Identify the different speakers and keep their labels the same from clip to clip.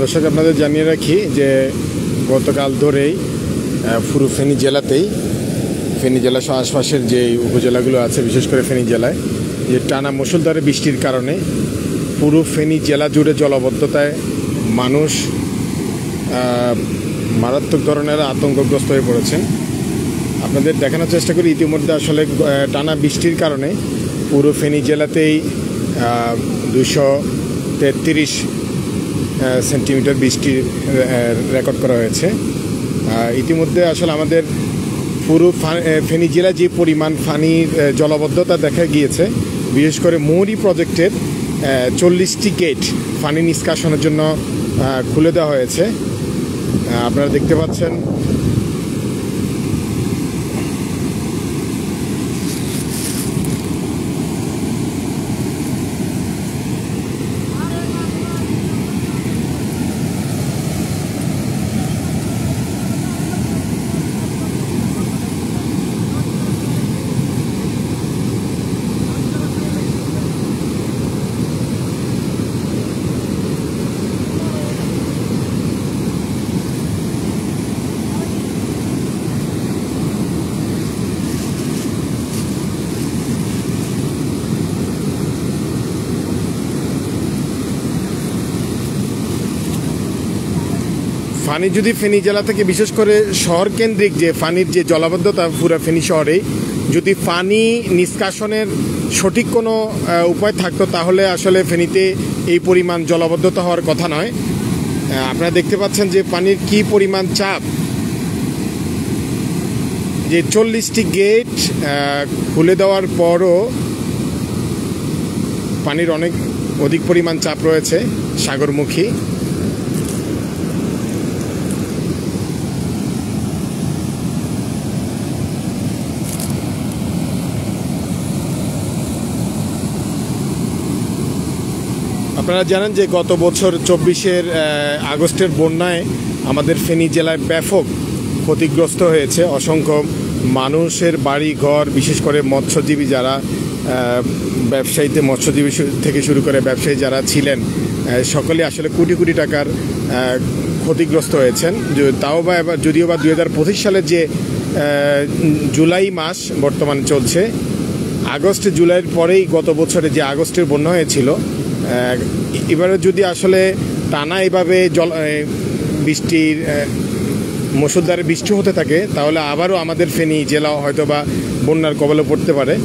Speaker 1: দর্শক আপনাদের জানিয়ে রাখি যে গতকাল ধরেই পুরো ফেনী জেলাতেই, ফেনী জেলা সহ আশপাশের যে উপজেলাগুলো আছে, বিশেষ করে ফেনী জেলায় যে টানা মুষলধারে বৃষ্টির কারণে পুরো ফেনী জেলা জুড়ে জলাবদ্ধতায় মানুষ মারাত্মক ধরনের আতঙ্কগ্রস্ত হয়ে পড়েছেন। আপনাদের দেখানোর চেষ্টা করি, ইতিমধ্যে আসলে টানা বৃষ্টির কারণে পুরো ফেনী জেলাতেই 233 সেন্টিমিটার বৃষ্টি রেকর্ড করা হয়েছে। ইতিমধ্যে আসলে আমাদের পুরো ফেনী জেলা যে পরিমাণ পানির জলাবদ্ধতা দেখা গিয়েছে, বিশেষ করে মৌরি প্রজেক্টের 40টি গেট পানি নিষ্কাশনের জন্য খুলে দেওয়া হয়েছে। আপনারা দেখতে পাচ্ছেন পানি যদি ফেনী জেলা থেকে, বিশেষ করে শহর কেন্দ্রিক যে পানির যে জলাবদ্ধতা পুরো ফেনী শহরে, যদি পানি নিষ্কাশনের সঠিক কোনো উপায় থাকতো তাহলে আসলে ফেনীতে এই পরিমাণ জলাবদ্ধতা হওয়ার কথা নয়। আপনারা দেখতে পাচ্ছেন যে পানির কি পরিমাণ চাপ, যে 40টি গেট খুলে দেওয়ার পরও পানির অনেক অধিক পরিমাণ চাপ রয়েছে সাগরমুখী। আপনারা জানেন যে গত বছর 24 আগস্টের বন্যায় আমাদের ফেনী জেলায় ব্যাপক ক্ষতিগ্রস্ত হয়েছে। অসংখ্য মানুষের বাড়ি ঘর, বিশেষ করে মৎস্যজীবী যারা ব্যবসায়ীতে, মৎস্যজীবী থেকে শুরু করে ব্যবসায়ী যারা ছিলেন, সকলে আসলে কোটি কোটি টাকার ক্ষতিগ্রস্ত হয়েছেন। তাও বা এবার যদিও বা 2025 সালের যে জুলাই মাস বর্তমানে চলছে, আগস্ট জুলাইয়ের পরেই গত বছরে যে আগস্টের বন্যা হয়েছিল, এবারে যদি আসলে টানা এভাবে বৃষ্টির মুষলধারে বৃষ্টি হতে থাকে তাহলে আবারও আমাদের ফেনী জেলা হয়তো বা বন্যার কবলে পড়তে পারে।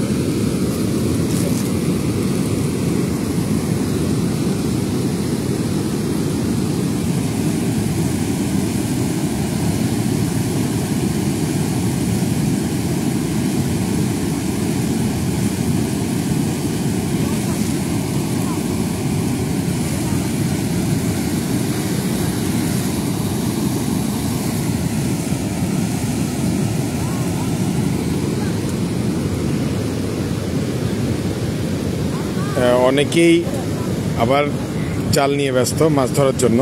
Speaker 1: অনেকেই আবার জাল নিয়ে ব্যস্ত মাছ ধরার জন্য।